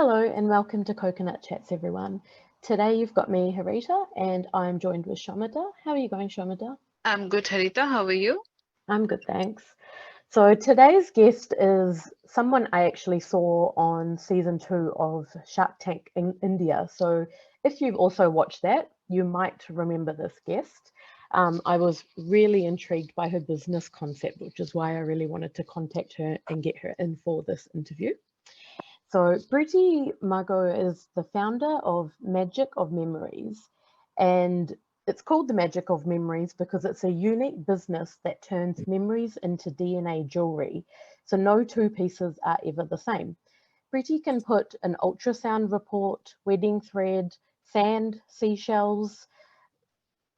Hello and welcome to Coconut Chats, everyone. Today you've got me, Harita, and I'm joined with Shamita. How are you going, Shamita? I'm good, Harita. How are you? I'm good, thanks. So today's guest is someone I actually saw on season 2 of Shark Tank in India. So if you've also watched that, you might remember this guest. I was really intrigued by her business concept, which is why I really wanted to contact her and get her in for this interview. So Preety Maggo is the founder of Magic of Memories, and it's called the Magic of Memories because it's a unique business that turns memories into DNA jewellery. So no two pieces are ever the same. Preety can put an ultrasound report, wedding thread, sand, seashells,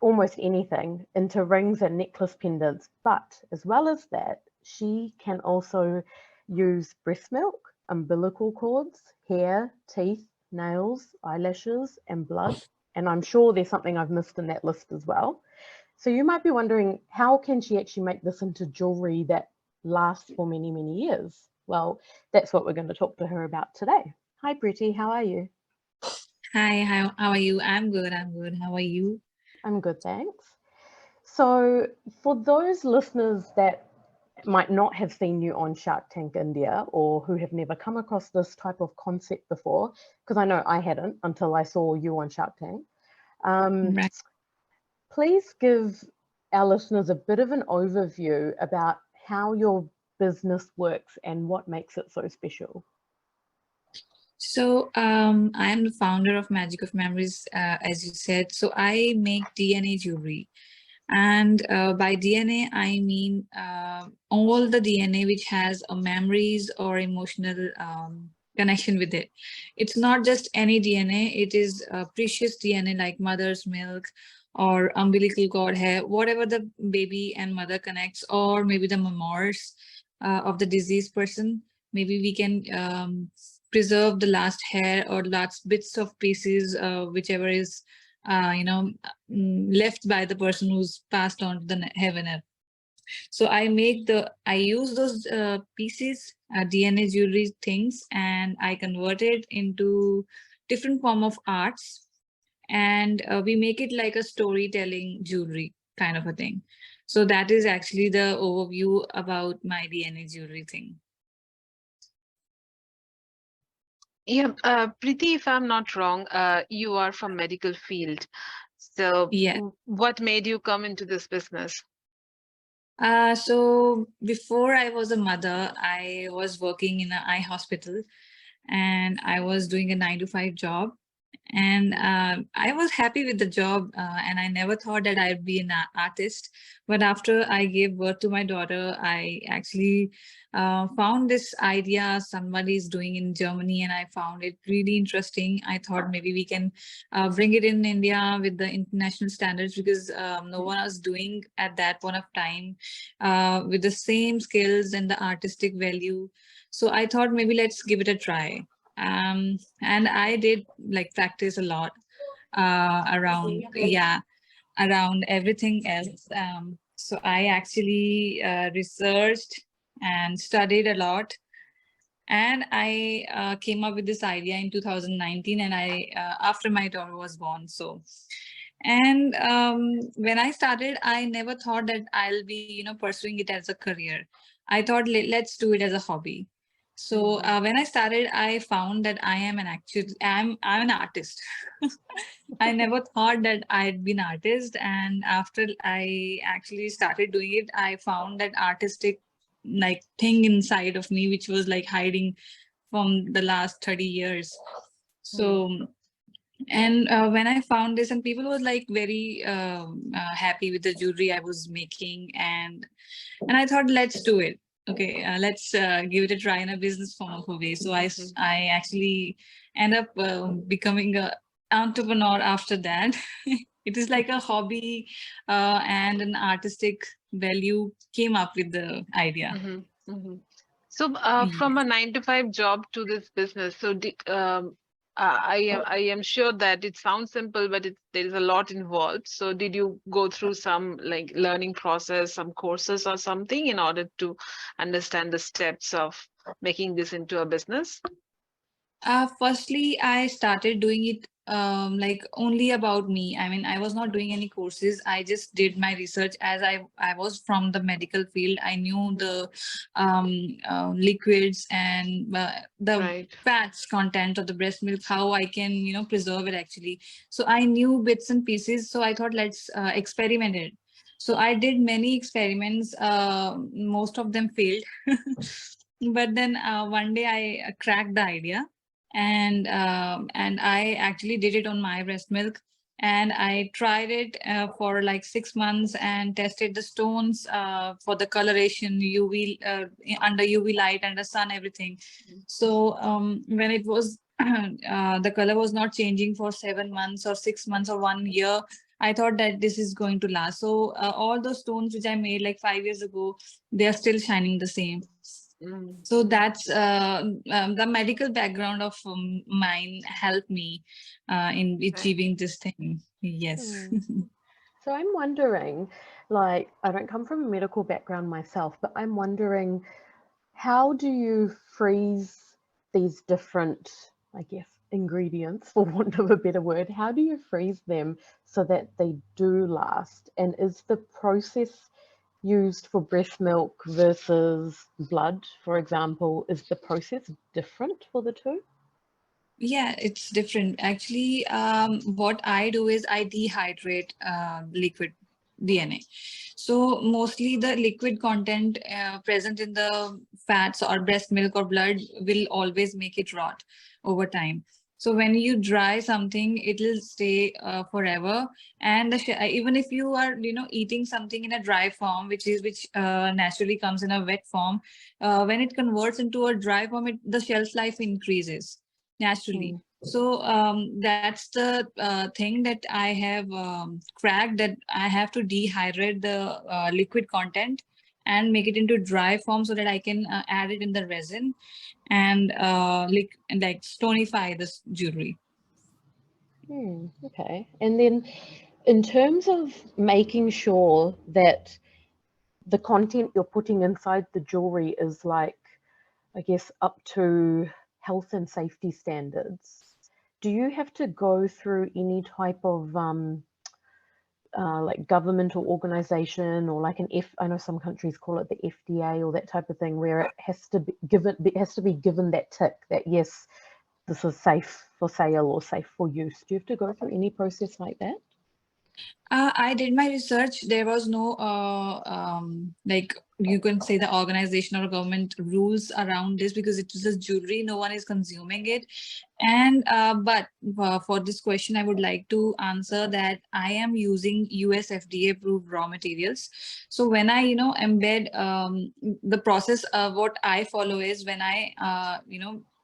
almost anything into rings and necklace pendants. But as well as that, she can also use breast milk, umbilical cords, hair, teeth, nails, eyelashes, and blood. And I'm sure there's something I've missed in that list as well. So you might be wondering, how can she actually make this into jewelry that lasts for many, many years? Well, that's what we're going to talk to her about today. Hi, Preety, how are you? Hi, how are you? I'm good. How are you? I'm good, thanks. So, for those listeners that might not have seen you on Shark Tank India or who have never come across this type of concept before, because I know I hadn't until I saw you on Shark Tank, um, Right. please give our listeners a bit of an overview about how your business works and what makes it so special. I am the founder of Magic of Memories, as you said. So, I make DNA jewelry. And by DNA, I mean all the DNA which has a memories or emotional connection with it. It's not just any DNA, it is precious DNA like mother's milk or umbilical cord hair, whatever the baby and mother connects, or maybe the memoirs of the deceased person. Maybe we can preserve the last hair or last bits of pieces, whichever is uh, you know left by the person who's passed on to the heaven earth. So I use those pieces, DNA jewelry things, and I convert it into different form of arts, and we make it like a storytelling jewelry kind of a thing. So that is actually the overview about my DNA jewelry thing. Yeah, Preeti, if I'm not wrong, you are from medical field. So, Yeah. what made you come into this business? So before I was a mother, I was working in an eye hospital, and I was doing a 9 to 5 job. And I was happy with the job, and I never thought that I'd be an artist. But after I gave birth to my daughter, I actually found this idea somebody is doing in Germany, and I found it really interesting. I thought maybe we can bring it in India with the international standards, because no one was doing at that point of time with the same skills and the artistic value. So I thought maybe let's give it a try. And I did like practice a lot around, yeah, around everything else. So I actually researched and studied a lot, and I came up with this idea in 2019, and I after my daughter was born. So, and when I started, I never thought that I'll be pursuing it as a career. I thought let's do it as a hobby. So when I started, I found that I'm an artist. I never thought that I'd be an artist, and after I actually started doing it, I found that artistic like thing inside of me, which was like hiding from the last 30 years. So, and when I found this, and people was like very happy with the jewelry I was making, and I thought, let's do it. Okay, let's give it a try in a business form of a way. So I actually end up becoming a entrepreneur after that. It is like a hobby, and an artistic value came up with the idea. Hmm. Hmm. So, from Yes. a 9 to 5 job to this business, so I am sure that it sounds simple, but there is a lot involved. So, did you go through some like learning process, some courses or something in order to understand the steps of making this into a business? Firstly, I started doing it like only about me. I mean, I was not doing any courses. I just did my research as I was from the medical field. I knew the liquids and the Right. fats content of the breast milk, how I can, preserve it actually. So I knew bits and pieces. So I thought, let's experiment it. So I did many experiments. Most of them failed. But then one day I cracked the idea, and I actually did it on my breast milk, and I tried it for like 6 months and tested the stones for the coloration, UV under UV light and the sun, everything. So when it was the color was not changing for 7 months or 6 months or 1 year, I thought that this is going to last. So all those stones which I made like 5 years ago, they are still shining the same. Mm, So that's the medical background of mine helped me in right. achieving this thing. Yes. Hmm. So I'm wondering, like, I don't come from a medical background myself, but I'm wondering, how do you freeze these different, I guess, ingredients, for want of a better word? How do you freeze them so that they do last? And is the process used for breast milk versus blood, for example, is the process different for the two? Yeah, it's different. Actually, what I do is I dehydrate liquid DNA. So mostly the liquid content present in the fats or breast milk or blood will always make it rot over time. So when you dry something, it will stay forever. And even if you are, eating something in a dry form, which naturally comes in a wet form, when it converts into a dry form, the shelf life increases naturally. Hmm. So that's the thing that I have cracked, that I have to dehydrate the liquid content and make it into dry form so that I can add it in the resin and like stonify this jewelry. Hmm, okay. And then in terms of making sure that the content you're putting inside the jewelry is like, I guess, up to health and safety standards, do you have to go through any type of like governmental organization, or like I know some countries call it the FDA or that type of thing, where it has to be given, it has to be given that tick that yes, this is safe for sale or safe for use? Do you have to go through any process like that? I did my research. There was no, like you can say, the organization or government rules around this because it was just jewelry. No one is consuming it. And but for this question, I would like to answer that I am using US FDA approved raw materials. So when I, embed the process, what I follow is when I,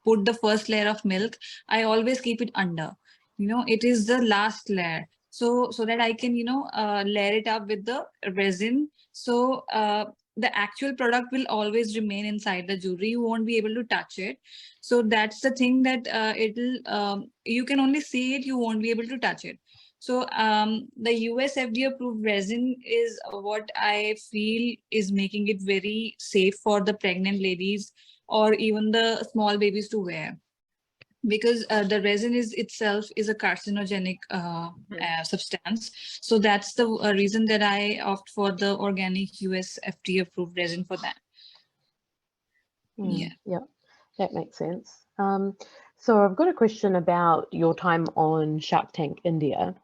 put the first layer of milk, I always keep it under. It is the last layer, so that I can layer it up with the resin. So the actual product will always remain inside the jewelry. You won't be able to touch it. So that's the thing, that it'll you can only see it, you won't be able to touch it. So the US FDA approved resin is what I feel is making it very safe for the pregnant ladies or even the small babies to wear, because the resin is itself is a carcinogenic Mhm. substance. So that's the reason that I opt for the organic US FDA approved resin for that. Hmm, Yeah. yeah, that makes sense. So I've got a question about your time on Shark Tank India.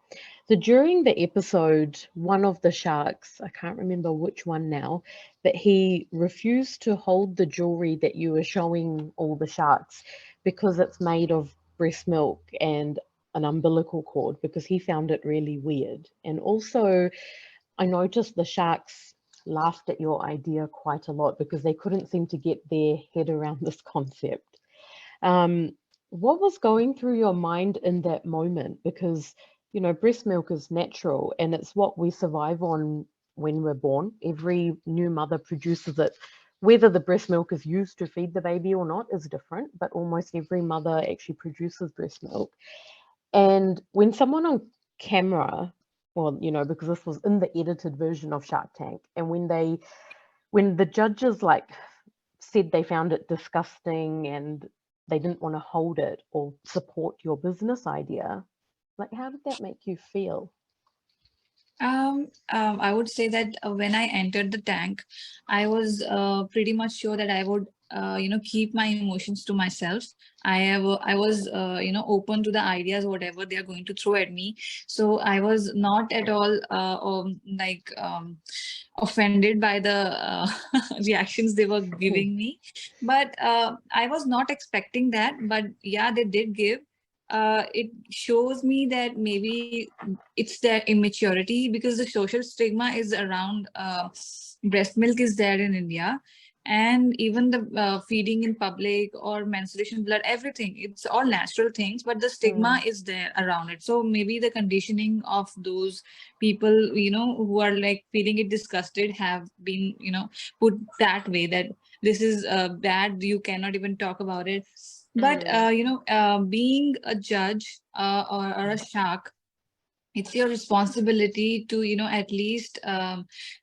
So during the episode, one of the sharks, I can't remember which one now, but he refused to hold the jewelry that you were showing all the sharks because it's made of breast milk and an umbilical cord, because he found it really weird. And also, I noticed the sharks laughed at your idea quite a lot because they couldn't seem to get their head around this concept. Um, what was going through your mind in that moment? Because, breast milk is natural and it's what we survive on when we're born. Every new mother produces it. Whether the breast milk is used to feed the baby or not is different, but almost every mother actually produces breast milk. And when someone on camera, well, because this was in the edited version of Shark Tank, and when the judges like said they found it disgusting and they didn't want to hold it or support your business idea. Like, how did that make you feel? I would say that when I entered the tank, I was pretty much sure that I would, keep my emotions to myself. I was, open to the ideas, whatever they are going to throw at me. So I was not at all offended by the reactions they were giving me. But I was not expecting that. But yeah, they did give. It shows me that maybe it's their immaturity, because the social stigma is around breast milk is there in India, and even the feeding in public or menstruation blood, everything, it's all natural things, but the stigma is there around it. So maybe the conditioning of those people, who are like feeling it disgusted, have been, put that way, that this is bad, you cannot even talk about it. But being a judge or a shark, it's your responsibility to, at least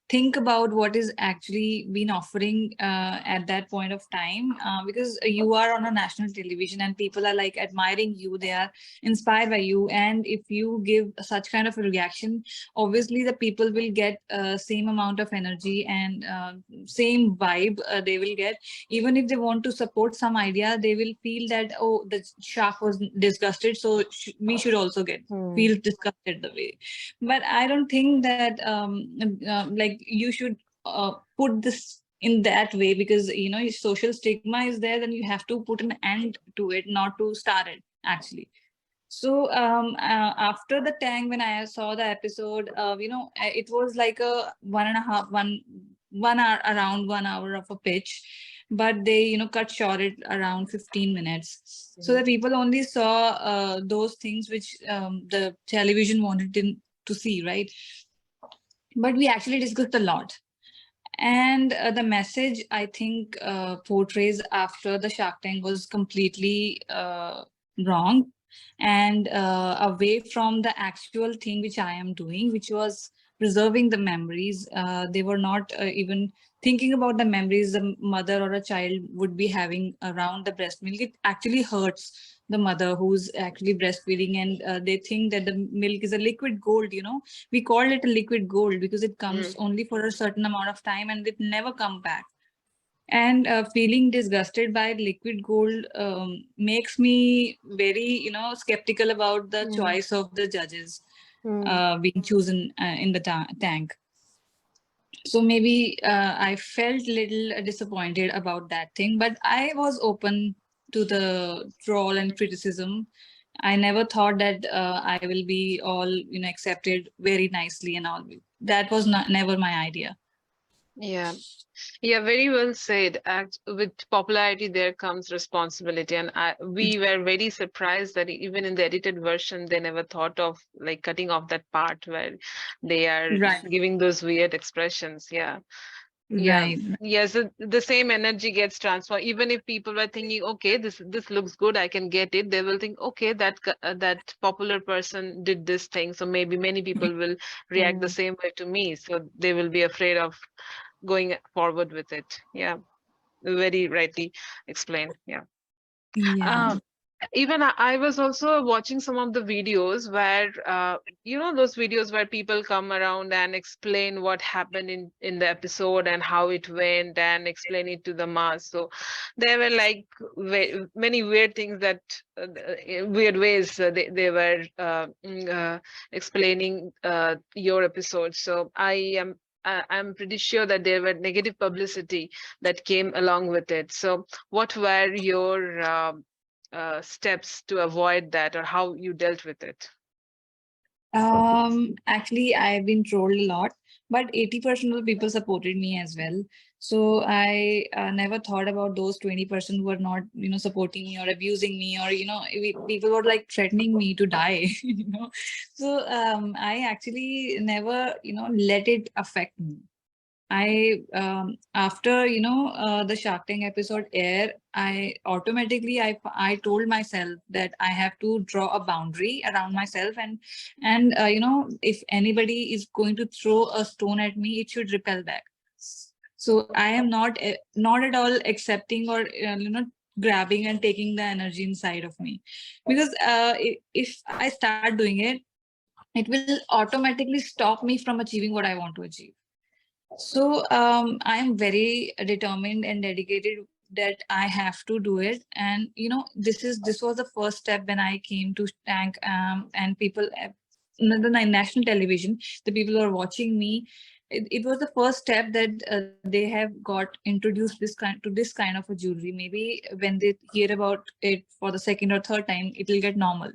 think about what is actually been offering at that point of time, because you are on a national television and people are like admiring you, they are inspired by you, and if you give such kind of a reaction, obviously the people will get same amount of energy and same vibe they will get. Even if they want to support some idea, they will feel that, oh, the shark was disgusted, so we should also get feel disgusted the way. But I don't think that like you should put this in that way, because social stigma is there, then you have to put an end to it, not to start it actually. So after the tank, when I saw the episode, it was like a 1.5 1 hour, around 1 hour of a pitch, but they cut short it around 15 minutes, so that people only saw those things which the television wanted them to see, right? But we actually discussed a lot. And the message, I think, portrays after the Shark Tank was completely wrong, and away from the actual thing which I am doing, which was preserving the memories. They were not even thinking about the memories the mother or a child would be having around the breast milk. It actually hurts the mother who's actually breastfeeding, and they think that the milk is a liquid gold. We call it a liquid gold because it comes only for a certain amount of time and it never come back. And feeling disgusted by liquid gold makes me very skeptical about the choice of the judges being chosen in the tank. So maybe I felt little disappointed about that thing, but I was open to the troll and criticism. I never thought that I will be all accepted very nicely and all. That was not never my idea. Yeah. Yeah, very well said. With popularity, there comes responsibility. And we were very surprised that even in the edited version, they never thought of like cutting off that part where they are Right. giving those weird expressions. Yeah. Yeah. Right. Yes, the same energy gets transferred. Even if people were thinking, okay, this looks good, I can get it, they will think, okay, that popular person did this thing, so maybe many people will react the same way to me. So they will be afraid of going forward with it. Yeah, very rightly explained. Yeah. Yeah. Even I was also watching some of the videos where those videos where people come around and explain what happened in the episode and how it went and explain it to the mass. So there were like many weird things that weird ways they were explaining your episode. So I'm pretty sure that there were negative publicity that came along with it. So what were your steps to avoid that, or how you dealt with it? Actually, I've been trolled a lot, but 80% of the people supported me as well. So I never thought about those 20% who were not, supporting me or abusing me, or, people were like threatening me to die, So I actually never, let it affect me. I after the Shark Tank episode air, I told myself that I have to draw a boundary around myself, and if anybody is going to throw a stone at me, it should repel back. So I am not at all accepting or grabbing and taking the energy inside of me, because if I start doing it will automatically stop me from achieving what I want to achieve. So I am very determined and dedicated that I have to do it. And this was the first step when I came to Tank, and people, the national television, the people who are watching me. It was the first step that they have got introduced this kind of a jewelry. Maybe when they hear about it for the second or third time, it will get normal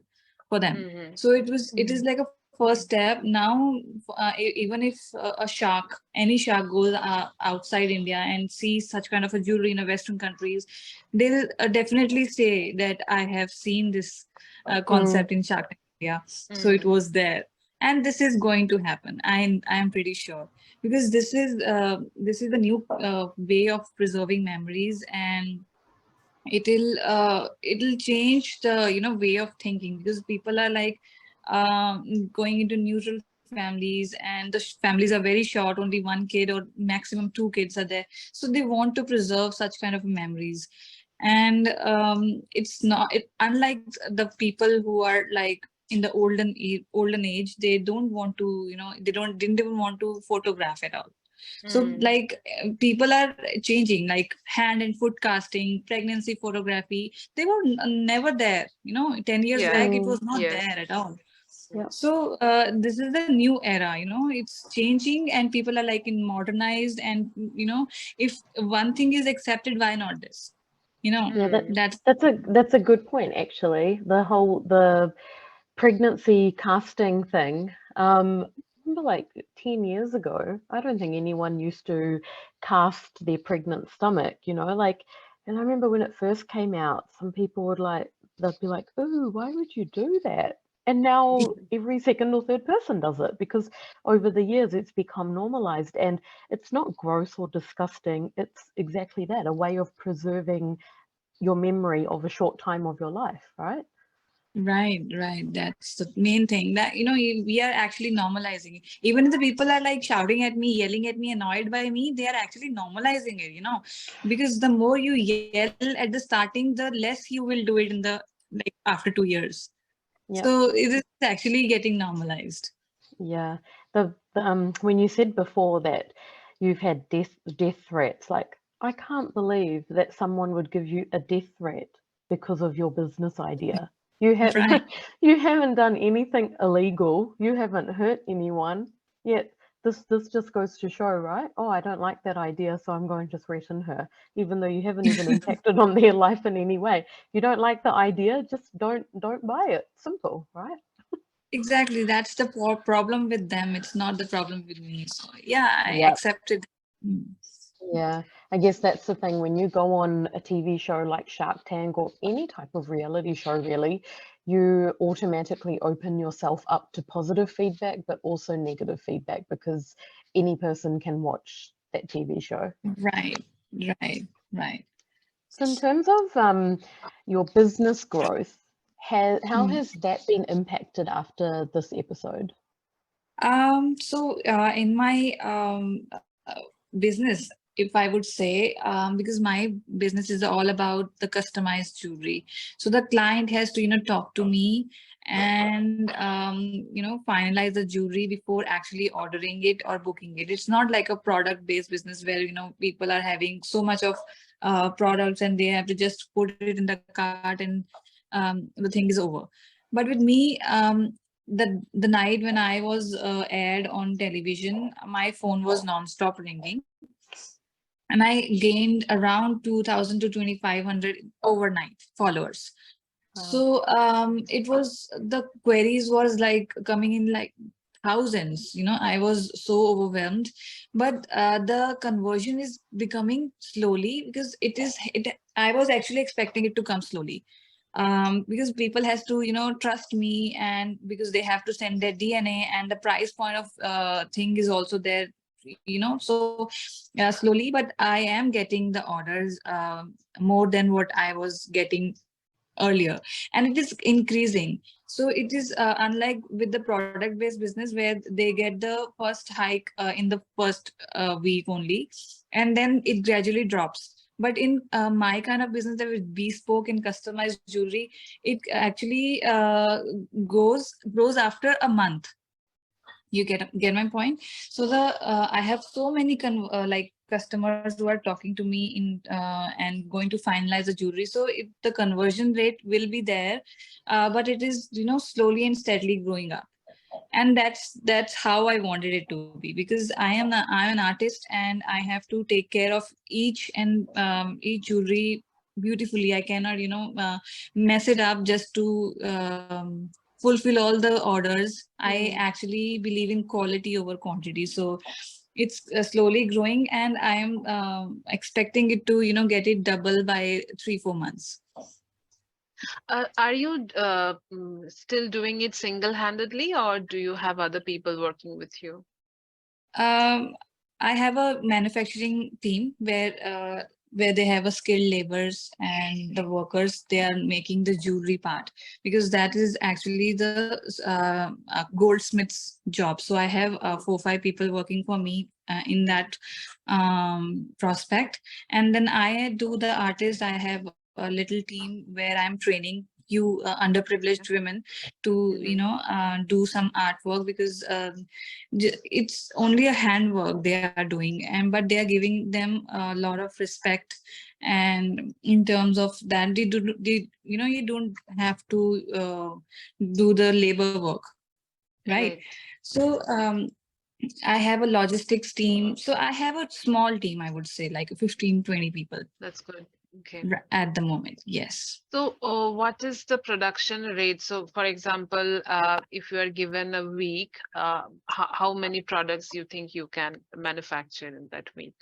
for them. Mm-hmm. So it is Mm. like a first step. Now even if a shark, any shark goes outside India and sees such kind of a jewelry in a Western countries, they'll definitely say that I have seen this Mm. concept in Shark Tank India. So it Mm-hmm. was there, and this is going to happen. I am pretty sure, because this is the new way of preserving memories, and it'll change the way of thinking, because people are like going into neutral families, and the families are very short, only one kid or maximum two kids are there, so they want to preserve such kind of memories. And it's not unlike the people who are like in the olden age. They don't want to, didn't even want to photograph at all. So Mm-hmm. like people are changing, like hand and foot casting, pregnancy photography. They were never there. 10 years Yeah. back, it Mm. was not Yes. there at all. Yeah. So this is the new era. It's changing, and people are like in modernized. And if one thing is accepted, why not this? Yeah, Mm-hmm. That's that's a good point actually. The pregnancy casting thing. I remember like 10 years ago, I don't think anyone used to cast their pregnant stomach, like, and I remember when it first came out, some people would like, they'd be like, ooh, why would you do that? And now every second or third person does it because over the years it's become normalized and it's not gross or disgusting. It's exactly that, a way of preserving your memory of a short time of your life, right? right, right. That's the main thing, that we are actually normalizing it. Even if the people are like shouting at me, yelling at me, annoyed by me, they are actually normalizing it, because the more you yell at the starting, the less you will do it in the like after 2 years. Yeah. So it is actually getting normalized. Yeah. When you said before that you've had death threats, like I can't believe that someone would give you a death threat because of your business idea. You have Right. you haven't done anything illegal. You haven't hurt anyone. Yet this just goes to show, right? Oh, I don't like that idea, so I'm going to threaten her, even though you haven't even impacted on their life in any way. You don't like the idea, just don't buy it. Simple, right? Exactly. That's the problem with them. It's not the problem with me. So yeah, I Yeah. accepted. Mm. Yeah, I guess that's the thing. When you go on a TV show like Shark Tank or any type of reality show, really, you automatically open yourself up to positive feedback, but also negative feedback because any person can watch that TV show. Right, right, right. So, in terms of your business growth, how Mm. has that been impacted after this episode? So in my business, if I would say, because my business is all about the customized jewelry, so the client has to talk to me and finalize the jewelry before actually ordering it or booking it. It's not like a product based business where people are having so much of products and they have to just put it in the cart and the thing is over. But with me, the night when I was aired on television, my phone was non-stop ringing, and I gained around 2,000 to 2,500 overnight followers. Wow. So it was, the queries was like coming in like thousands. I was so overwhelmed, but the conversion is becoming slowly, because it. I was actually expecting it to come slowly, because people has to trust me, and because they have to send their DNA, and the price point of thing is also there. So slowly, but I am getting the orders more than what I was getting earlier, and it is increasing. So it is unlike with the product based business, where they get the first hike in the first week only, and then it gradually drops. But in my kind of business, that is bespoke and customized jewelry, it actually grows after a month. You get my point. So the I have so many like customers who are talking to me in and going to finalize the jewelry. So the conversion rate will be there, but it is, slowly and steadily growing up. And that's how I wanted it to be, because I'm an artist and I have to take care of each jewelry beautifully. I cannot mess it up just to fulfill all the orders. I actually believe in quality over quantity. So it's slowly growing, and I am expecting it to get it double by 3-4 months. Are you still doing it single-handedly, or do you have other people working with you? Um, I have a manufacturing team where they have a skilled laborers, and the workers, they are making the jewelry part, because that is actually the goldsmith's job. So I have 4-5 people working for me in that prospect. And then I do the artist. I have a little team where I'm training you underprivileged women to do some artwork, because it's only a handwork they are doing, and but they are giving them a lot of respect. And in terms of that, you don't have to do the labor work, right? So I have a logistics team. So I have a small team, I would say, like 15-20 people. That's good. Okay. At the moment, yes. So, what is the production rate? So, for example, if you are given a week, how many products you think you can manufacture in that week?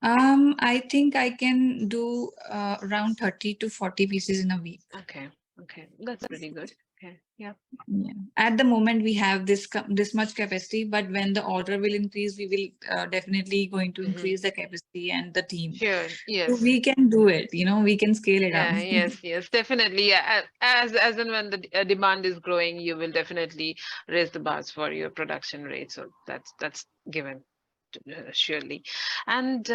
I think I can do around 30 to 40 pieces in a week. Okay. Okay. That's pretty good. Okay. Yeah. Yeah. At the moment, we have this much capacity, but when the order will increase, we will definitely going to increase the capacity and the team. Sure. Yes. So we can do it. We can scale it up. Yes. Yes. Definitely. Yeah. As and when the demand is growing, you will definitely raise the bars for your production rate. So that's given. Surely. And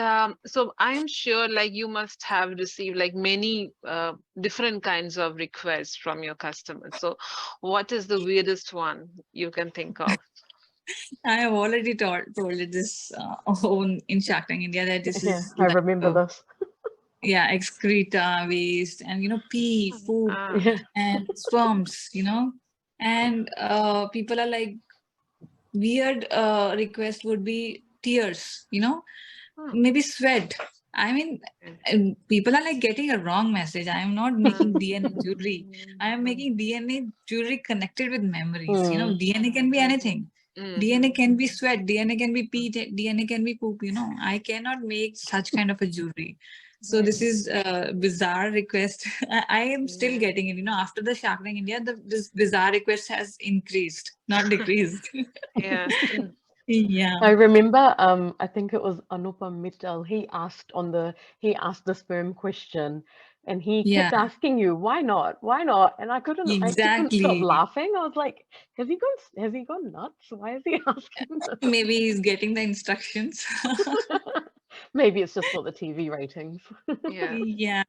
so I'm sure like you must have received like many different kinds of requests from your customers. So what is the weirdest one you can think of? I have already told it this in Shark Tank India, that this is I remember this. Yeah, excreta, waste, and pee, poop, and sperms, and people are like, weird request would be tears, maybe sweat. I mean, people are like getting a wrong message. I am not making DNA jewelry. I am making DNA jewelry connected with memories. DNA can be anything. DNA can be sweat. DNA can be pee. DNA can be poop. I cannot make such kind of a jewelry. So this is a bizarre request. I am still getting it. After the Shark Tank India, this bizarre request has increased, not decreased. Yeah. Yeah. I remember, I think it was Anupam Mittal. He asked the sperm question, and he kept asking you, "Why not? Why not?" And I couldn't stop laughing. I was like, "Has he gone nuts? Why is he asking this?" Maybe he's getting the instructions. Maybe it's just for the TV ratings. Yeah,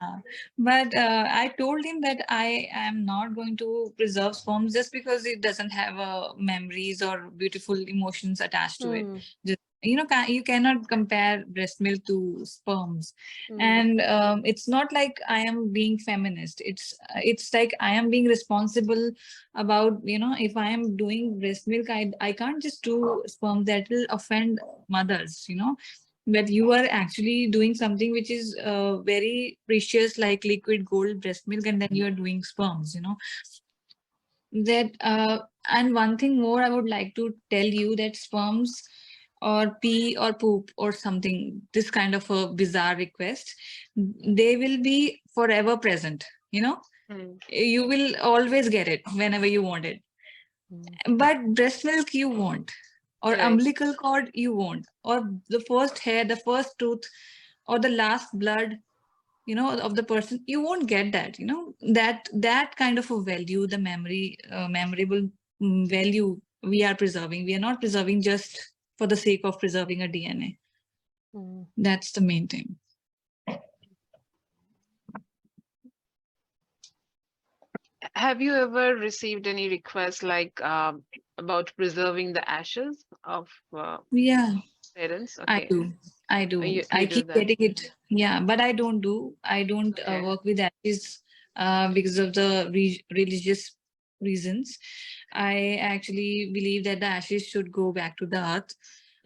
but I told him that I am not going to preserve sperms just because it doesn't have memories or beautiful emotions attached to it. Just, you cannot compare breast milk to sperms. And it's not like I am being feminist. It's like I am being responsible about, if I am doing breast milk, I can't just do sperm. That will offend mothers, that you are actually doing something which is very precious, like liquid gold breast milk, and then you are doing sperms, that and one thing more I would like to tell you, that sperms or pee or poop or something, this kind of a bizarre request, they will be forever present. You will always get it whenever you want it. But breast milk you won't, or umbilical cord you won't, or the first hair, the first tooth, or the last blood, of the person, you won't get that. That kind of a value, the memorable value we are preserving. We are not preserving just for the sake of preserving a DNA. That's the main thing. Have you ever received any requests like about preserving the ashes of Yeah, parents? I Okay, do. I do. you I do keep that. getting it. Yeah, but I don't do. I don't Okay. work with ashes because of the religious reasons. I actually believe that the ashes should go back to the earth.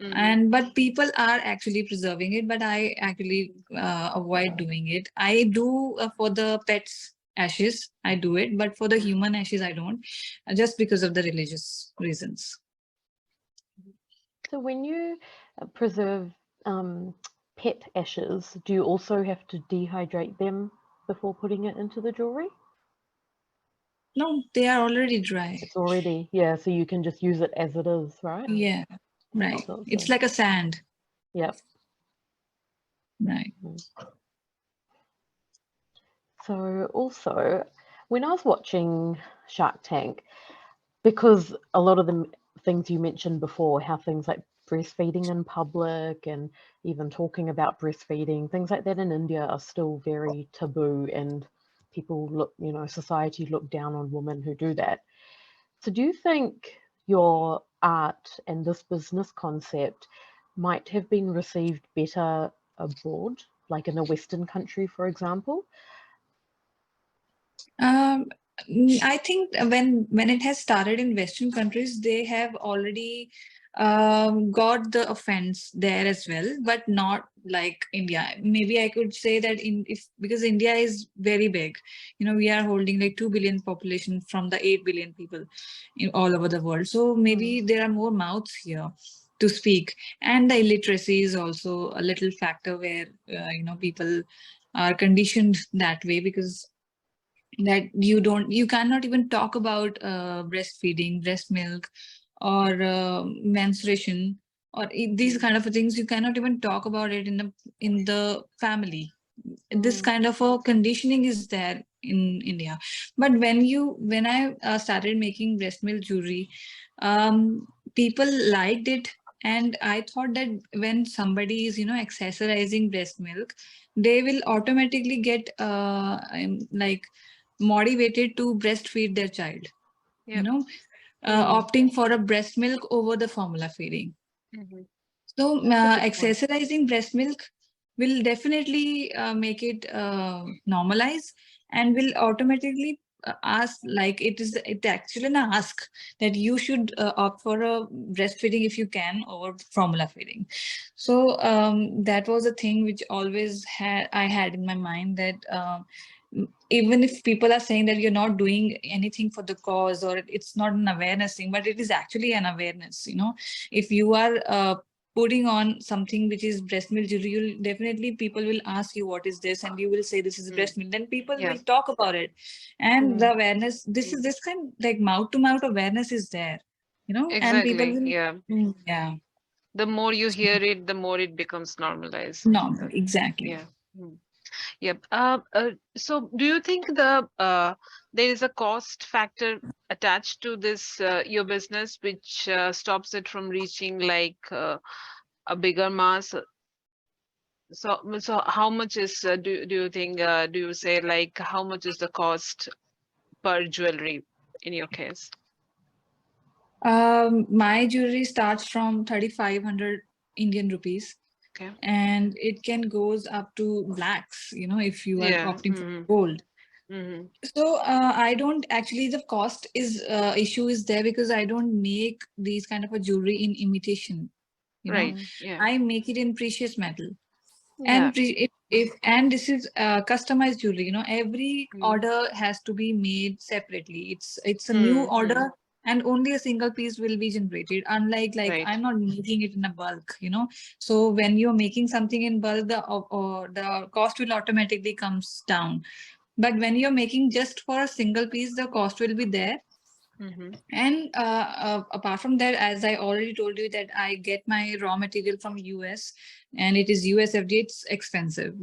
Mm-hmm. And but people are actually preserving it, but I actually avoid doing it. I do for the pets ashes. I do it, but for the human ashes, I don't, just because of the religious reasons. So when you preserve um, pet ashes, do you also have to dehydrate them before putting it into the jewelry? No, they are already dry. It's already, yeah, so you can just use it as it is, right? Yeah, right. So It's like a sand. yeah. Right. So also, when I was watching Shark Tank, because a lot of the things you mentioned before, how things like breastfeeding in public and even talking about breastfeeding, things like that in India are still very taboo, and people look, society look down on women who do that. So do you think your art and this business concept might have been received better abroad, like in a Western country, for example? Um, I think when it has started in Western countries, they have already got the offense there as well, but not like India. Maybe I could say that in if because India is very big, we are holding like 2 billion population from the 8 billion people in all over the world. So maybe there are more mouths here to speak, and the illiteracy is also a little factor where people are conditioned that way because that you cannot even talk about breastfeeding, breast milk, or menstruation, or these Mm-hmm. kind of things. You cannot even talk about it in the family. This Mm, kind of a conditioning is there in India. But when I started making breast milk jewelry, people liked it, and I thought that when somebody is accessorizing breast milk, they will automatically get like motivated to breastfeed their child, you Yep. know, mm, opting for a breast milk over the formula feeding. Mm-hmm. So, that's a good point. accessorizing breast milk will definitely make it normalize, and will automatically ask, like it actually an ask that you should opt for a breastfeeding if you can over formula feeding. So that was a thing which always I had in my mind that even if people are saying that you're not doing anything for the cause, or it's not an awareness thing, but it is actually an awareness. If you are putting on something which is breast milk jewelry, you'll definitely, people will ask you what is this, and you will say this is Mm. breast milk. Then people Yeah. will talk about it, and the Mm, awareness. This Mm. is this kind like mouth to mouth awareness is there, and people Exactly. will. Yeah. Yeah, The more you hear it, the more it becomes normalized. normal, exactly. Yeah. Mm. Yep. So do you think there is a cost factor attached to this your business which stops it from reaching like a bigger mass? So how much is do you think do you say like how much is the cost per jewelry in your case? My jewelry starts from 3,500 Indian rupees, Okay. and it can goes up to lakhs, if you are Yeah. opting for Mm-hmm. gold. Mm-hmm. So I don't actually, the cost is issue is there because I don't make these kind of a jewelry in imitation. Right. mm, Yeah. I make it in precious metal, Yeah. and if and this is customized jewelry. Every Mm. order has to be made separately. It's a new Mm-hmm. order, and only a single piece will be generated. Unlike, like, Right. I'm not making it in a bulk. So when you're making something in bulk, the cost will automatically comes down. But when you're making just for a single piece, the cost will be there. Mm-hmm. And apart from that, as I already told you, that I get my raw material from US, and it is US FDA. It's expensive,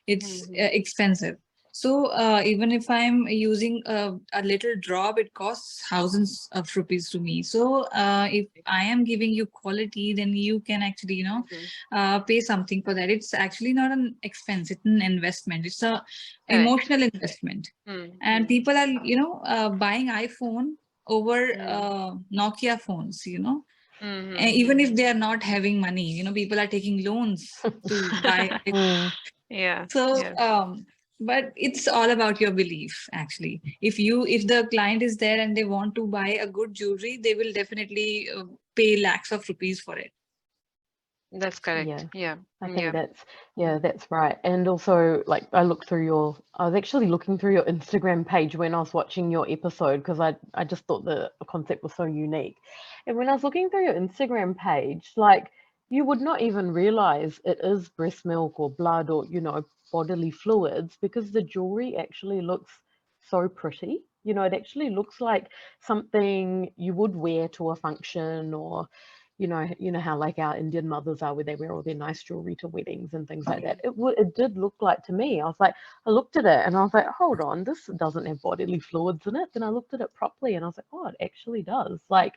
it's Mm-hmm. expensive. So even if I'm using a little drop, it costs thousands of rupees to me. So if I am giving you quality, then you can actually, Mhm. pay something for that. It's actually not an expense; it's an investment. It's a Correct. emotional investment, and Mm-hmm. people are, buying iPhone over Mm-hmm. Nokia phones. Even Mm-hmm. if they are not having money, people are taking loans to buy. Mm, Yeah. So, Yeah. but it's all about your belief, actually. If the client is there and they want to buy a good jewelry, they will definitely pay lakhs of rupees for it. That's correct. yeah. Yeah. I think Yeah. that's right. And also, like, I was actually looking through your Instagram page when I was watching your episode because I just thought the concept was so unique. And when I was looking through your Instagram page, like, you would not even realize it is breast milk or blood or, bodily fluids because the jewelry actually looks so pretty. It actually looks like something you would wear to a function or how like our Indian mothers are, where they wear all their nice jewelry to weddings and things like that. It did look like to me. I was like, I looked at it and I was like, hold on, this doesn't have bodily fluids in it. Then I looked at it properly and I was like, oh, it actually does. Like,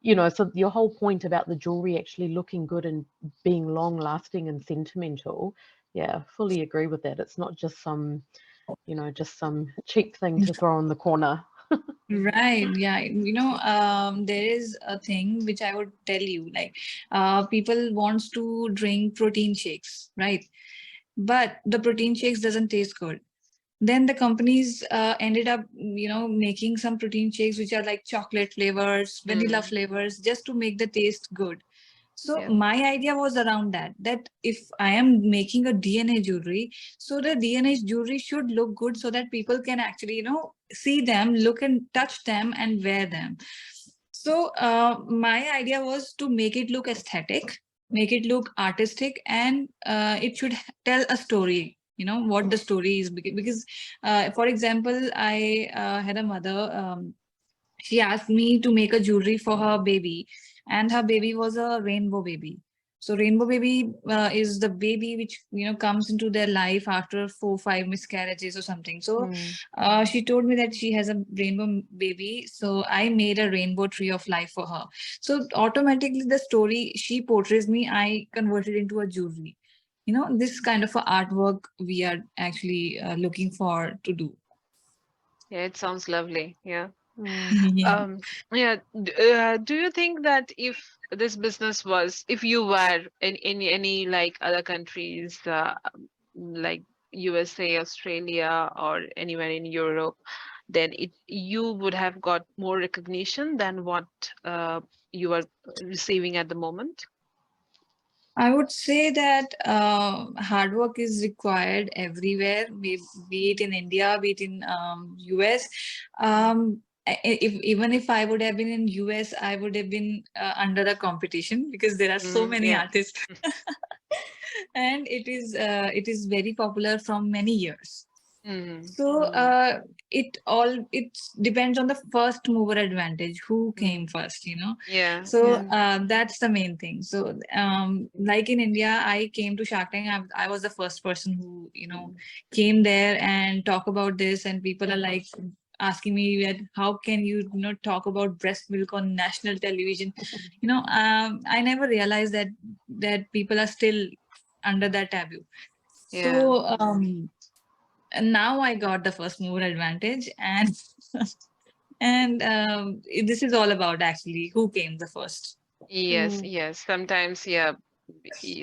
so your whole point about the jewelry actually looking good and being long lasting and sentimental, yeah, fully agree with that. It's not just some cheap thing to throw in the corner. Right. Yeah. There is a thing which I would tell you, like, people wants to drink protein shakes, right? But the protein shakes doesn't taste good. Then the companies ended up, making some protein shakes which are like chocolate flavors, vanilla Mm. flavors, just to make the taste good. So Yeah. my idea was around that if I am making a DNA jewelry, so the DNA jewelry should look good so that people can actually, see them, look and touch them and wear them. So my idea was to make it look aesthetic, make it look artistic, and it should tell a story. What the story is, because for example, I had a mother. She asked me to make a jewelry for her baby, and her baby was a rainbow baby. So rainbow baby is the baby which comes into their life after 4 5 miscarriages or something. So Mm. she told me that she has a rainbow baby, so I made a rainbow tree of life for her. So automatically the story she portrays me, I converted into a jewelry. This kind of a artwork we are actually looking for to do. Yeah. It sounds lovely. Yeah. Mm. Yeah. Um, yeah. Do you think that if this business was, if you were in any like other countries, like USA, Australia, or anywhere in Europe, then you would have got more recognition than what you are receiving at the moment? I would say that hard work is required everywhere, be it in India, be it in US. Even if I would have been in US, I would have been under a competition because there are so Mm, many yeah. artists, and it is very popular from many years. Mm, So mm, it depends on the first mover advantage, who came mm. first, Yeah. so Yeah. Mm. that's the main thing. So like in India, I came to Shark Tank. I was the first person who Mm, came there and talk about this, and people are like asking me that how can you talk about breast milk on national television. I never realized that people are still under that taboo. yeah. So and now I got the first mover advantage, and and this is all about actually who came the first. Yes, Mm. yes. Sometimes, yeah,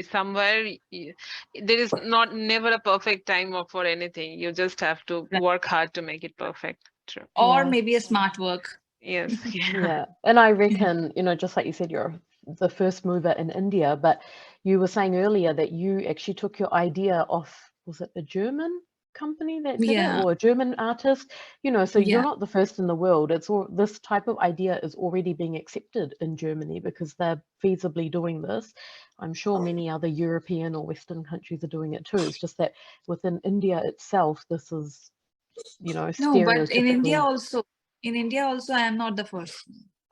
somewhere there is not never a perfect time for anything. You just have to Right. work hard to make it perfect. True. Or Yeah. maybe a smart work. Yes. Yeah. Yeah, and I reckon, just like you said, you're the first mover in India, but you were saying earlier that you actually took your idea off, was it a German company that did it Yeah, or a German artist? So you're yeah, not the first in the world. It's all this type of idea is already being accepted in Germany because they're feasibly doing this. I'm sure many other European or Western countries are doing it too. It's just that within India itself, this is, no, but stereotypically. in India also, I am not the first.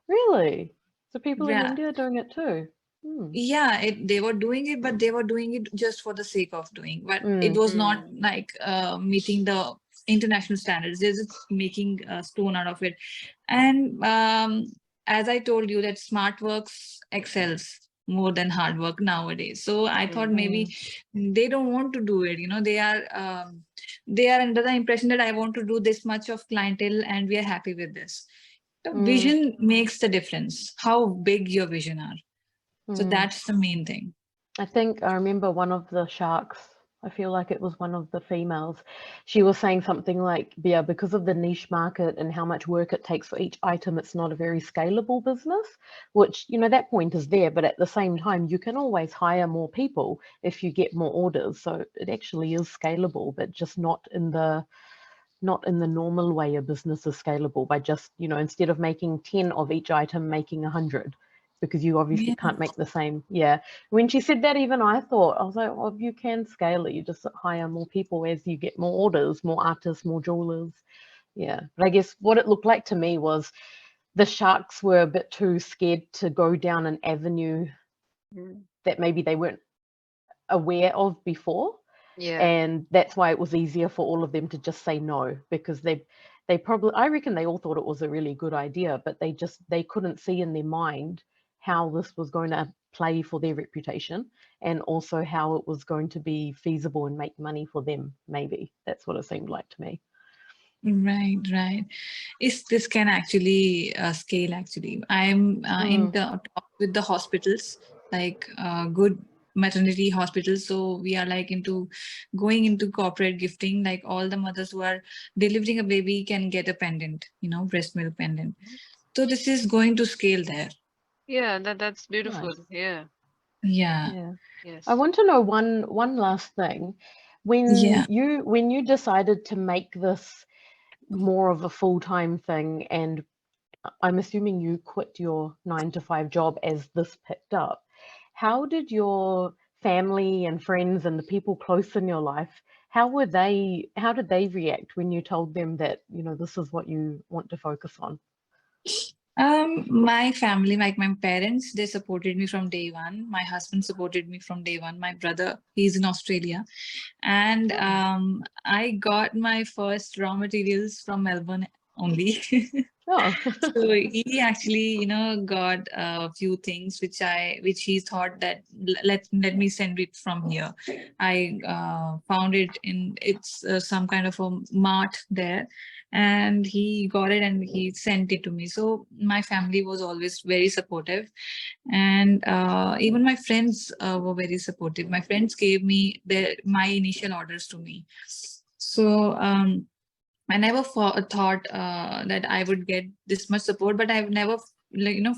Really? So people in Yeah, India are doing it too? Hmm. yeah, they were doing it, but they were doing it just for the sake of doing. But it Mm. was not Mm, like meeting the international standards. They're just making a stone out of it. And as I told you, that smart works excels more than hard work nowadays. So I thought maybe they don't want to do it. They are under the impression that I want to do this much of clientele and we are happy with this. The vision makes the difference. How big your vision are. So that's the main thing. I think I remember one of the sharks, I feel like it was one of the females, she was saying something like, yeah, because of the niche market and how much work it takes for each item, it's not a very scalable business, which, that point is there, but at the same time, you can always hire more people if you get more orders. So it actually is scalable, but just not in the normal way a business is scalable by just, instead of making 10 of each item, making 100, because you obviously can't make the same. Yeah. When she said that, even I was like, well, you can scale it. You just hire more people as you get more orders, more artists, more jewelers. Yeah. But I guess what it looked like to me was the sharks were a bit too scared to go down an avenue that maybe they weren't aware of before. Yeah. And that's why it was easier for all of them to just say no, because they probably, I reckon they all thought it was a really good idea, but they couldn't see in their mind how this was going to play for their reputation, and also how it was going to be feasible and make money for them. Maybe that's what it seemed like to me. Right. This can actually scale actually. I'm in talk with the hospitals, like good maternity hospitals. So we are like going into corporate gifting, like all the mothers who are delivering a baby can get a pendant, breast milk pendant. So this is going to scale there. Yeah, that's beautiful. Nice. Yeah. Yeah. Yes. I want to know one last thing. Yeah. When you decided to make this more of a full-time thing, and I'm assuming you quit your 9-to-5 job as this picked up, how did your family and friends and the people close in your life, how did they react when you told them that, this is what you want to focus on? My family, like my parents, they supported me from day one. My husband supported me from day one. My brother, he's in Australia. And I got my first raw materials from Melbourne only. Oh. So he actually, got a few things which he thought that let me send it from here. I found it's some kind of a mart there, and he got it and he sent it to me. So my family was always very supportive, and even my friends were very supportive. My friends gave me my initial orders to me. So I never thought that I would get this much support, but I've never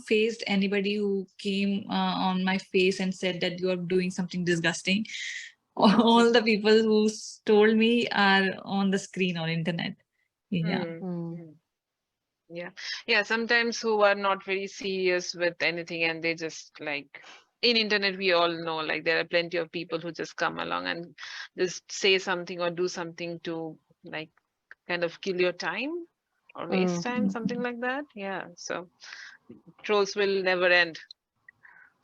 faced anybody who came on my face and said that you are doing something disgusting. All the people who told me are on the screen or internet. Yeah. Yeah, sometimes who are not very serious with anything, and they just like, in internet we all know, like there are plenty of people who just come along and just say something or do something to like kind of kill your time or waste time, something like that. Yeah, so trolls will never end.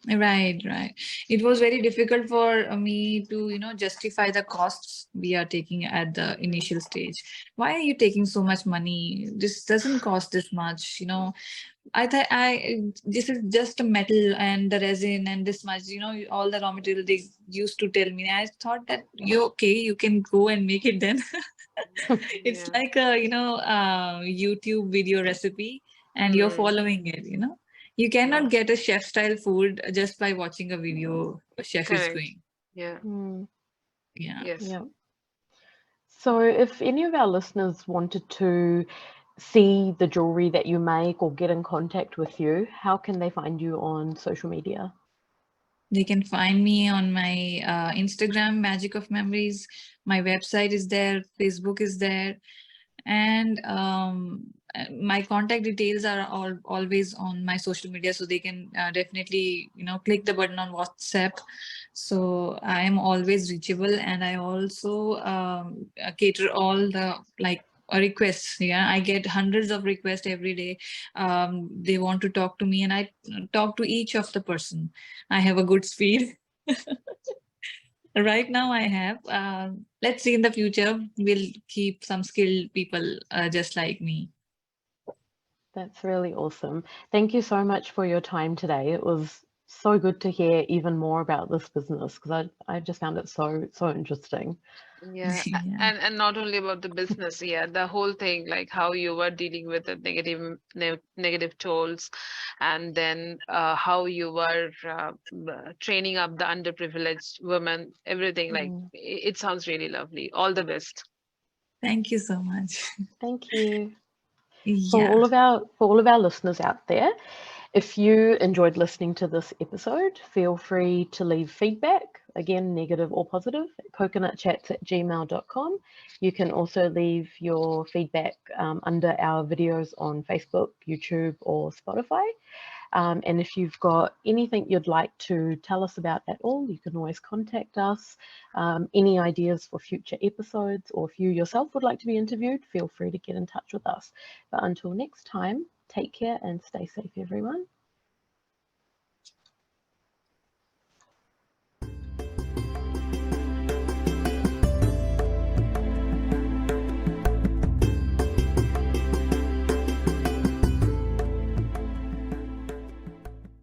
Right. It was very difficult for me to, justify the costs we are taking at the initial stage. Why are you taking so much money? This doesn't cost this much, I thought this is just a metal and the resin and this much, all the raw material they used to tell me. I thought that you can go and make it then. It's like a, YouTube video recipe and you're following it, You cannot get a chef style food just by watching a video a chef is Correct. doing. Yeah. Yeah. Yes. Yeah. So if any of our listeners wanted to see the jewelry that you make or get in contact with you, how can they find you on social media? They can find me on my Instagram, Magic of Memories. My website is there. Facebook is there. And my contact details are always on my social media. So they can definitely, click the button on WhatsApp. So I am always reachable. And I also cater all the requests. Yeah, I get hundreds of requests every day. They want to talk to me and I talk to each of the person. I have a good speed. Right now I have. Let's see in the future. We'll keep some skilled people just like me. That's really awesome. Thank you so much for your time today. It was so good to hear even more about this business because I just found it so interesting. Yeah, Yeah. and not only about the business, yeah, the whole thing, like how you were dealing with the negative tolls, and then how you were training up the underprivileged women, everything, like Mm, it sounds really lovely. All the best. Thank you so much. thank you. Yeah. For all of our listeners out there, if you enjoyed listening to this episode, feel free to leave feedback, again, negative or positive, at coconutchats@gmail.com. You can also leave your feedback under our videos on Facebook, YouTube, or Spotify. And if you've got anything you'd like to tell us about at all, you can always contact us. Any ideas for future episodes, or if you yourself would like to be interviewed, feel free to get in touch with us. But until next time, take care and stay safe, everyone.